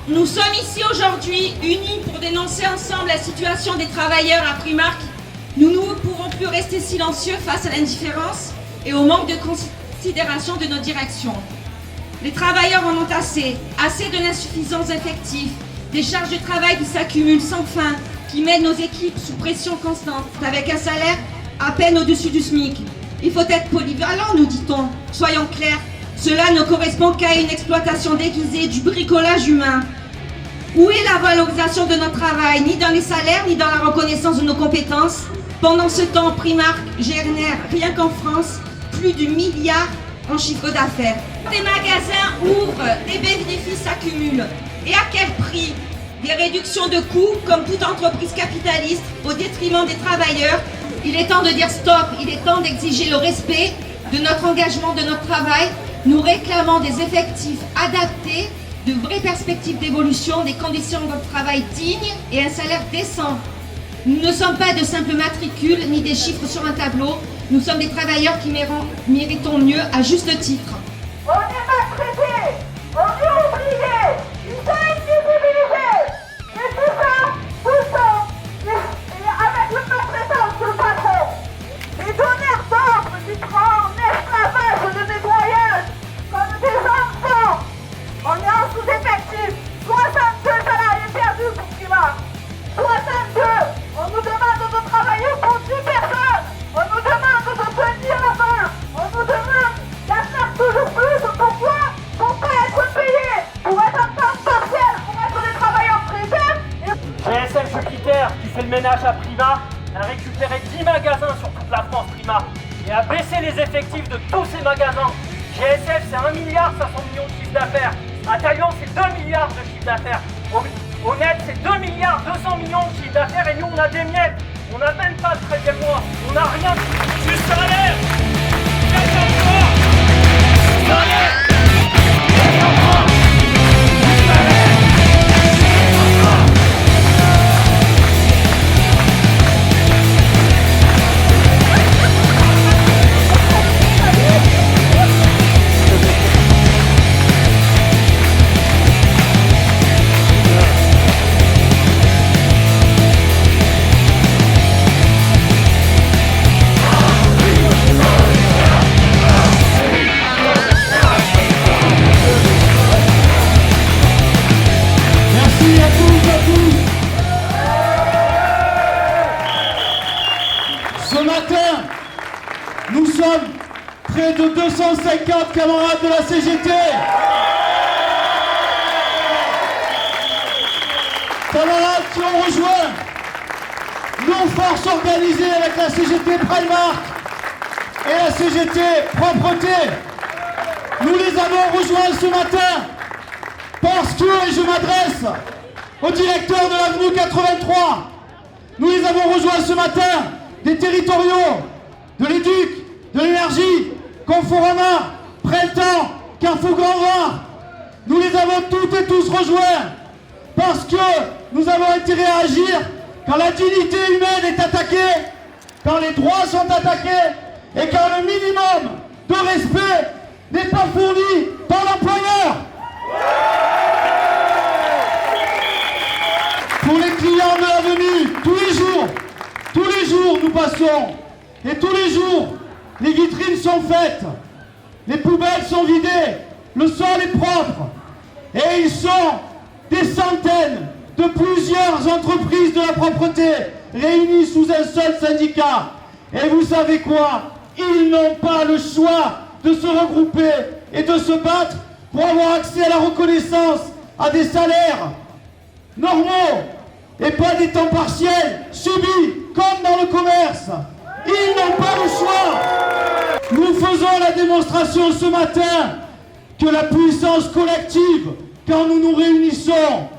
Nous sommes ici aujourd'hui unis pour dénoncer ensemble la situation des travailleurs à Primark. Nous ne pouvons plus rester silencieux face à l'indifférence et au manque de considération de nos directions. Les travailleurs en ont assez de l'insuffisance effective, des charges de travail qui s'accumulent sans fin, qui mettent nos équipes sous pression constante, avec un salaire à peine au-dessus du SMIC. Il faut être polyvalent, nous dit-on. Soyons clairs, cela ne correspond qu'à une exploitation déguisée du bricolage humain. Où est la valorisation de notre travail? Ni dans les salaires, ni dans la reconnaissance de nos compétences. Pendant ce temps, Primark génère, rien qu'en France, plus de milliards en chiffre d'affaires. Des magasins ouvrent, des bénéfices s'accumulent. Et à quel prix? Des réductions de coûts, comme toute entreprise capitaliste, au détriment des travailleurs. Il est temps de dire stop, il est temps d'exiger le respect de notre engagement, de notre travail. Nous réclamons des effectifs adaptés, de vraies perspectives d'évolution, des conditions de travail dignes et un salaire décent. Nous ne sommes pas de simples matricules ni des chiffres sur un tableau. Nous sommes des travailleurs qui méritons mieux à juste titre. On est maltraités, on est oubliés, ils sont invisibilisés. Et tout ça, et avec le maltraitance du patron. Les donneurs d'ordre qui prend en esclavage de nettoyage comme des enfants. On est en sous-effectif, 62 salariés perdus pour Primark. 62. On nous demande de travailler pour 10 personnes. On nous demande de tenir la main. On nous demande d'en faire toujours plus. Pourquoi? Pour pas être payés. Pour être en temps partiel. Pour être des travailleurs précaires. GSF Jupiter, qui fait le ménage à Primark, a récupéré 10 magasins sur toute la France Primark et a baissé les effectifs de tous ces magasins. GSF, c'est 1,5 milliard de chiffre d'affaires. À Taillon, c'est 2 milliards de chiffre d'affaires. Au net, c'est 2 milliards 200 millions de chiffre d'affaires et nous, on a des miettes. On n'a même pas de 13e mois. On n'a rien du salaire. Nous sommes près de 250 camarades de la CGT. Camarades qui ont rejoint nos forces organisées avec la CGT Primark et la CGT Propreté. Nous les avons rejoints ce matin parce que, et je m'adresse au directeur de l'avenue 83, nous les avons rejoints ce matin des territoriaux, de l'Éduc, de l'énergie, Conforama, Printemps, Carrefour Grand Vin. Nous les avons toutes et tous rejoints parce que nous avons intérêt à agir quand la dignité humaine est attaquée, quand les droits sont attaqués et quand le minimum de respect n'est pas fourni par l'employeur. Pour les clients de l'avenue, tous les jours nous passons et tous les jours les vitrines sont faites, les poubelles sont vidées, le sol est propre et ils sont des centaines de plusieurs entreprises de la propreté réunies sous un seul syndicat. Et vous savez quoi? Ils n'ont pas le choix de se regrouper et de se battre pour avoir accès à la reconnaissance, à des salaires normaux et pas des temps partiels subis comme dans le commerce. Ils n'ont pas le choix. Nous faisons la démonstration ce matin que la puissance collective, quand nous nous réunissons,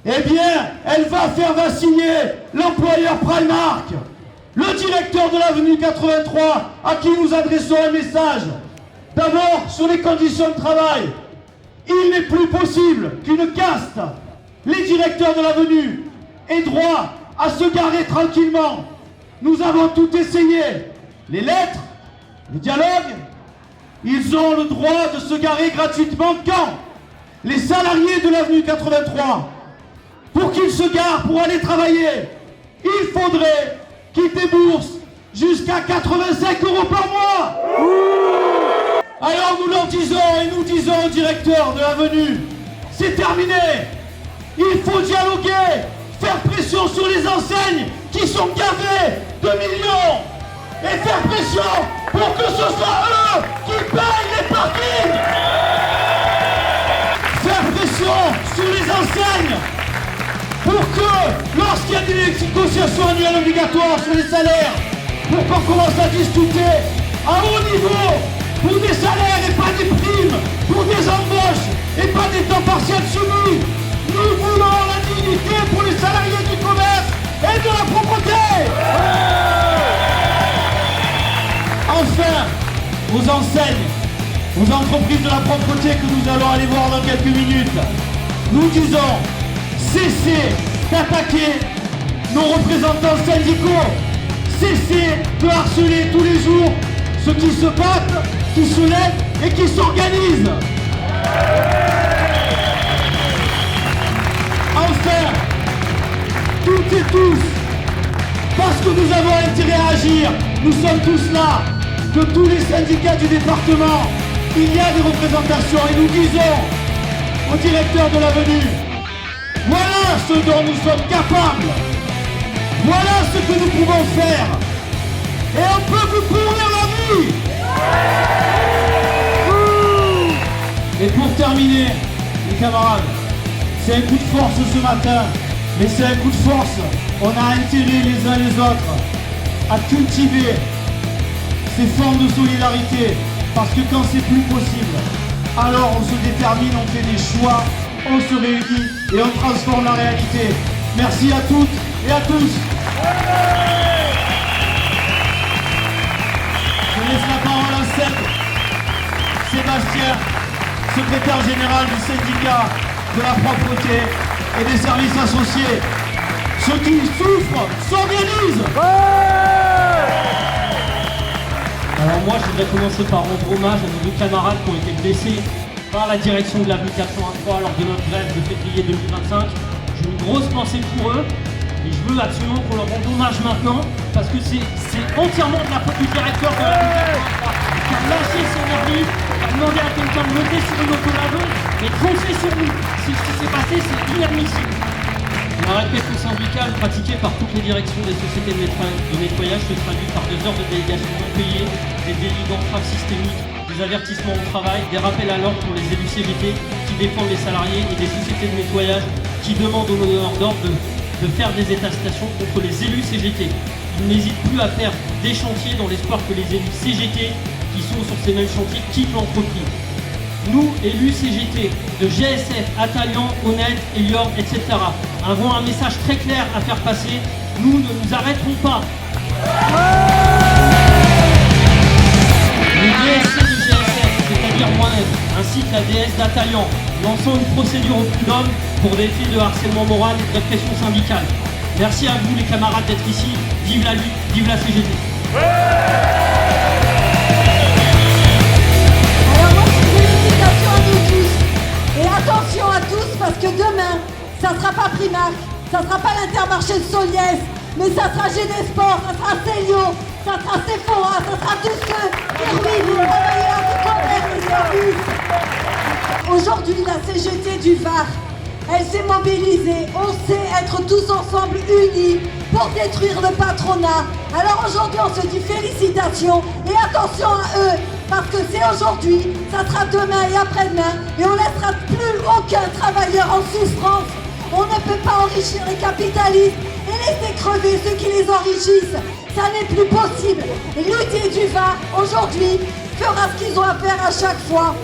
eh bien, elle va faire vaciller l'employeur Primark, le directeur de l'avenue 83, à qui nous adressons un message. D'abord, sur les conditions de travail. Il n'est plus possible qu'une caste, les directeurs de l'avenue, aient droit à se garer tranquillement. Nous avons tout essayé. Les lettres, les dialogues, ils ont le droit de se garer gratuitement quand les salariés de l'avenue 83, pour qu'ils se garent pour aller travailler, il faudrait qu'ils déboursent jusqu'à 85 € par mois. Alors nous leur disons et nous disons au directeur de l'avenue, c'est terminé. Il faut dialoguer, faire pression sur les enseignes qui sont gavées de millions et faire pression pour que ce soit eux qui payent les parkings. Faire pression sur les enseignes pour que, lorsqu'il y a des négociations annuelles obligatoires sur les salaires, pour qu'on commence à discuter à haut niveau, pour des salaires et pas des primes, pour des embauches et pas des temps partiels soumis. Nous voulons la dignité pour les salariés du commerce et de la propreté. Enfin, aux enseignes, aux entreprises de la propreté que nous allons aller voir dans quelques minutes, nous disons, cessez d'attaquer nos représentants syndicaux, cessez de harceler tous les jours ceux qui se battent, qui se lèvent et qui s'organisent. Enfin, toutes et tous, parce que nous avons intérêt à agir, nous sommes tous là, de tous les syndicats du département, il y a des représentations et nous disons au directeur de l'avenue, voilà ce dont nous sommes capables, voilà ce que nous pouvons faire, et on peut vous pourrir la vie. Et pour terminer, les camarades, c'est un coup de force ce matin, mais c'est un coup de force. On a intérêt les uns les autres à cultiver ces formes de solidarité, parce que quand c'est plus possible, alors on se détermine, on fait des choix, on se réunit et on transforme la réalité. Merci à toutes et à tous. Je laisse la parole à Sébastien, secrétaire général du syndicat de la propreté et des services associés. Ceux qui souffrent s'organisent. Alors moi, je voudrais commencer par rendre hommage à nos deux camarades qui ont été blessés par la direction de l'avenue 83 lors de notre grève de février 2025. J'ai une grosse pensée pour eux et je veux absolument qu'on leur rende hommage maintenant parce que c'est entièrement de la faute du directeur de l'avenue 83 qui a lâché son arbitre, qui a demandé à quelqu'un de monter sur une autolaveuse et de foncer sur nous. Ce qui s'est passé, c'est inadmissible. La répression syndicale pratiquée par toutes les directions des sociétés de nettoyage se traduit par 2 heures de délégation non payées, des délits d'entrave systémiques, des avertissements au travail, des rappels à l'ordre pour les élus CGT qui défendent les salariés et des sociétés de nettoyage qui demandent aux donneurs d'ordre de faire des états-stations contre les élus CGT. Ils n'hésitent plus à faire des chantiers dans l'espoir que les élus CGT qui sont sur ces mêmes chantiers quittent l'entreprise. Nous, élus CGT, de GSF, Atalian, Honnête, Elior, etc., avons un message très clair à faire passer. Nous ne nous arrêterons pas. Les DSC de GSF, c'est-à-dire moi-même, ainsi que la DS d'Atalian, lançons une procédure au prud'homme pour des faits de harcèlement moral et de répression syndicale. Merci à vous les camarades d'être ici. Vive la lutte, vive la CGT. Et attention à tous, parce que demain, ça ne sera pas Primark, ça ne sera pas l'Intermarché de Soliès, mais ça sera GD Sport, ça sera Célio, ça sera Sephora, ça sera tous ceux qui ruinent les travailleurs du commerce et services. Aujourd'hui, la CGT du Var, elle s'est mobilisée, on sait être tous ensemble unis pour détruire le patronat. Alors aujourd'hui, on se dit félicitations et attention à eux. Parce que c'est aujourd'hui, ça sera demain et après-demain, et on ne laissera plus aucun travailleur en souffrance. On ne peut pas enrichir les capitalistes et laisser crever ceux qui les enrichissent. Ça n'est plus possible. L'unité du Var, aujourd'hui, fera ce qu'ils ont à faire à chaque fois.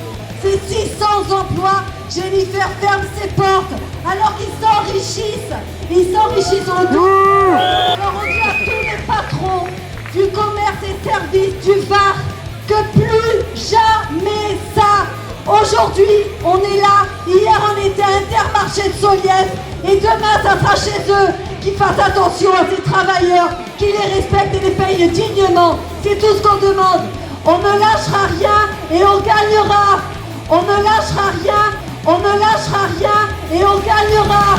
Ces 600 emplois, Jennifer ferme ses portes, alors qu'ils s'enrichissent. Ils s'enrichissent sur le dos. Alors on dit à tous les patrons du commerce et services du Var, que plus jamais ça. Aujourd'hui, on est là. Hier, on était à Intermarché de Soliès. Et demain, ça sera chez eux. Qu'ils fassent attention à ces travailleurs, qu'ils les respectent et les payent dignement. C'est tout ce qu'on demande. On ne lâchera rien et on gagnera. On ne lâchera rien, On ne lâchera rien et on gagnera.